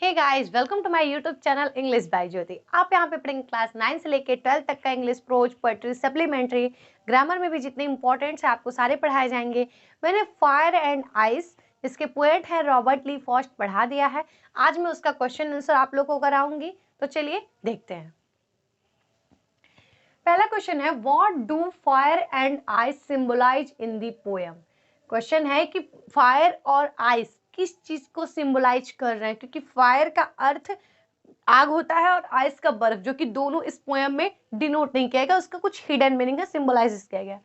Hey guys, welcome to my YouTube channel English by Jyoti. आप यहाँ पे पढ़ेंगे क्लास 9 से लेके 12 तक का English, prose, poetry, supplementary, grammar में भी जितने इंपॉर्टेंट है आपको सारे पढ़ाए जाएंगे। मैंने फायर एंड आइस, इसके पोएट है रॉबर्ट ली फॉस्ट, पढ़ा दिया है। आज मैं उसका क्वेश्चन आंसर आप लोग को कराऊंगी, तो चलिए देखते हैं। पहला क्वेश्चन है, what do fire and ice symbolise in the poem. Question है कि फायर और आइस किस चीज को सिंबलाइज कर रहे हैं, क्योंकि फायर का अर्थ आग होता है और आइस का बर्फ, जो कि दोनों इस पोएम में डिनोट नहीं किया गया, उसका कुछ हिडन मीनिंग है, सिंबलाइज किया गया।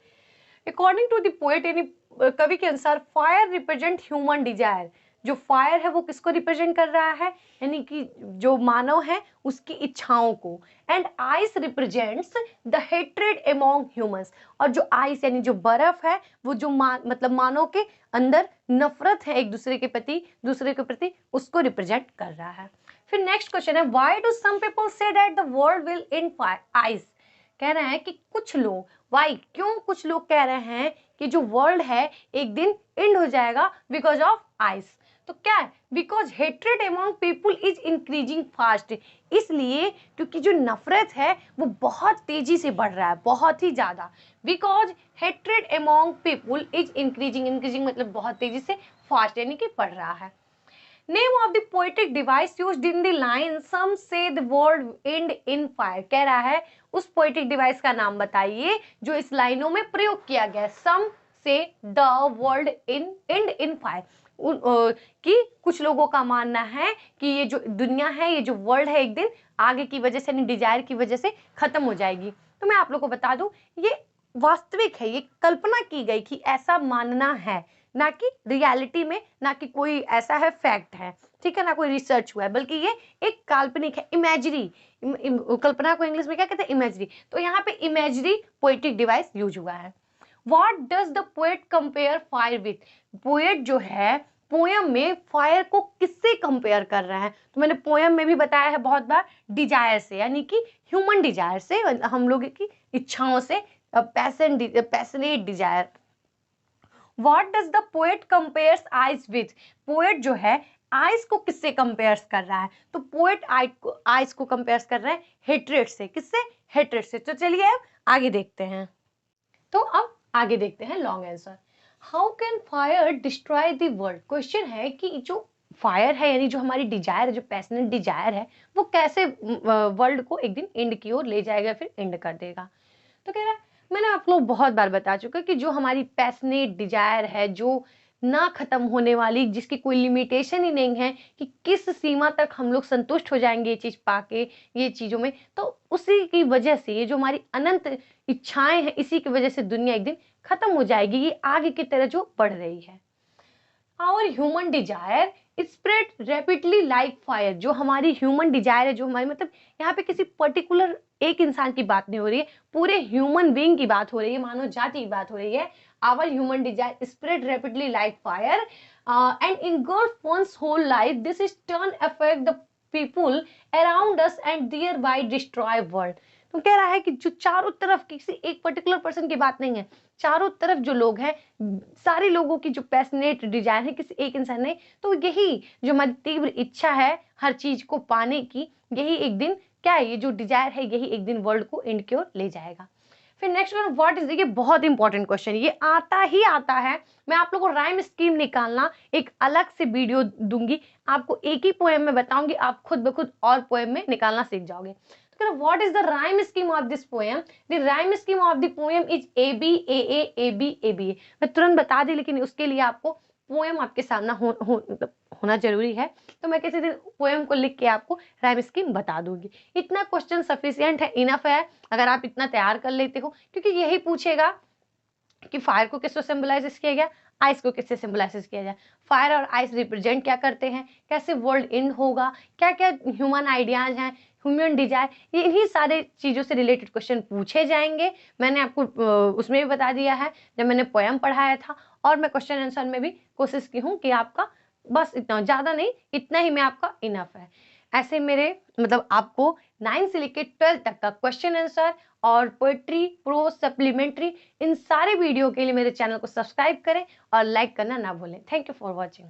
अकॉर्डिंग टू द पोएट, यानी कवि के अनुसार, फायर रिप्रेजेंट ह्यूमन डिजायर। जो फायर है वो किसको रिप्रेजेंट कर रहा है, यानी कि जो मानव है उसकी इच्छाओं को। And ice represents the hatred among humans. और जो आइस यानी जो बर्फ है वो जो मतलब मानव के अंदर नफरत है एक दूसरे के प्रति उसको रिप्रेजेंट कर रहा है। फिर नेक्स्ट क्वेश्चन है, why do some people say that the world will end by ice. कह रहे हैं कि कुछ लोग, वाई, क्यों कुछ लोग कह रहे हैं कि जो वर्ल्ड है एक दिन एंड हो जाएगा बिकॉज ऑफ आइस। तो क्या है, because hatred among people is increasing fast. इसलिए क्योंकि जो नफरत है वो बहुत तेजी से बढ़ रहा है, बहुत ही ज्यादा। Because hatred among people is increasing मतलब बहुत तेजी से, फास्ट यानी कि बढ़ रहा है। Name of the poetic device used in the line some say the world end in fire। कह रहा है उस poetic device का नाम बताइए जो इस लाइनों में प्रयोग किया गया। Some say the world end in fire। कि कुछ लोगों का मानना है कि ये जो दुनिया है, ये जो वर्ल्ड है, एक दिन आगे की वजह से, यानी डिजायर की वजह से खत्म हो जाएगी। तो मैं आप लोग को बता दूं, ये वास्तविक है, ये कल्पना की गई कि ऐसा मानना है, ना कि रियलिटी में, ना कि कोई ऐसा है फैक्ट है, ठीक है, ना कोई रिसर्च हुआ है, बल्कि ये एक काल्पनिक है, इमेजरी। कल्पना को इंग्लिश में क्या कहते हैं, इमेजरी। तो यहाँ पे इमेजरी पोएटिक डिवाइस यूज हुआ है। What does the poet compare fire with. Poet जो है पोयम में फायर को किससे कंपेयर कर रहा है। तो मैंने पोयम में भी बताया है बहुत बार, डिजायर से, यानी कि ह्यूमन डिजायर से, हम लोग की इच्छाओं से, passionate desire. What does the poet compares eyes with। Poet जो है आइस को किससे कंपेयर्स कर रहा है। तो पोएट आइस को कंपेयर्स कर रहा है हेट्रेड से। किससे, हेट्रेड से। तो चलिए अब आगे देखते हैं। तो अब आगे देखते हैं long answer. How can fire destroy the world. Question है कि जो फायर है, यानी जो हमारी डिजायर है, जो पैशनेट डिजायर है, वो कैसे वर्ल्ड को एक दिन एंड की ओर ले जाएगा, फिर एंड कर देगा। तो कह रहा है, मैंने आप लोग बहुत बार बता चुका कि जो हमारी पैशनेट डिजायर है, जो ना खत्म होने वाली, जिसकी कोई लिमिटेशन ही नहीं है कि किस सीमा तक हम लोग संतुष्ट हो जाएंगे ये चीज पाके, ये चीजों में, तो उसी की वजह से ये जो हमारी अनंत इच्छाएं हैं, इसी की वजह से दुनिया एक दिन खत्म हो जाएगी, ये आगे की तरह जो बढ़ रही है। Our human desire spread rapidly like fire. जो हमारी ह्यूमन डिजायर है, जो हमारी, मतलब यहाँ पे किसी पर्टिकुलर एक इंसान की बात नहीं हो रही है, पूरे ह्यूमन बीइंग की बात हो रही है, मानव जाति की बात हो रही है। Our human desire spread rapidly like fire and engulf one's whole life। This is turn affect the people around us and thereby destroy world। तो कह रहा है कि जो चारों तरफ, किसी एक पर्टिकुलर पर्सन की बात नहीं है, चारों तरफ जो लोग हैं, सारे लोगों की जो पैशनेट डिजायर है, किसी एक इंसान नहीं, तो यही जो हमारी तीव्र इच्छा है हर चीज को पाने की, यही एक दिन, क्या है, ये जो डिजायर है, यही एक दिन वर्ल्ड को एंड की ओर ले जाएगा। फिर नेक्स्ट वन, व्हाट इज, ये बहुत इंपॉर्टेंट क्वेश्चन, ये आता ही आता है। मैं आप लोगों को राइम स्कीम निकालना एक अलग से वीडियो दूंगी, आपको एक ही पोएम में बताऊंगी, आप खुद ब खुद और पोएम में निकालना सीख जाओगे। What is the rhyme scheme of this poem? The rhyme scheme of the poem is A B A A A B A B A। मैं तुरंत बता दी, लेकिन उसके लिए आपको पोएम आपके सामने होना जरूरी है। तो मैं किसी दिन पोएम को लिख के आपको राइम स्कीम बता दूंगी। इतना क्वेश्चन सफिशिएंट है, इनफ है, अगर आप इतना तैयार कर लेते हो, क्योंकि यही पूछेगा कि फायर को किससे सिंबलाइज किया गया, आइस को किससे सिंबलाइज किया जाए, फायर और आइस रिप्रेजेंट क्या करते हैं, कैसे वर्ल्ड एंड होगा, क्या क्या ह्यूमन आइडियाज हैं, ह्यूमन डिजायर, ये इन्हीं सारे चीजों से रिलेटेड क्वेश्चन पूछे जाएंगे। मैंने आपको उसमें भी बता दिया है जब मैंने पोएम पढ़ाया था, और मैं क्वेश्चन आंसर में भी कोशिश की हूँ कि आपका बस इतना, ज्यादा नहीं, इतना ही में आपका इनफ है। ऐसे मेरे मतलब आपको 9 से लेकर 12 तक का क्वेश्चन आंसर और पोएट्री, प्रोज, सप्लीमेंट्री, इन सारे वीडियो के लिए मेरे चैनल को सब्सक्राइब करें और लाइक करना ना भूलें। Thank you for watching.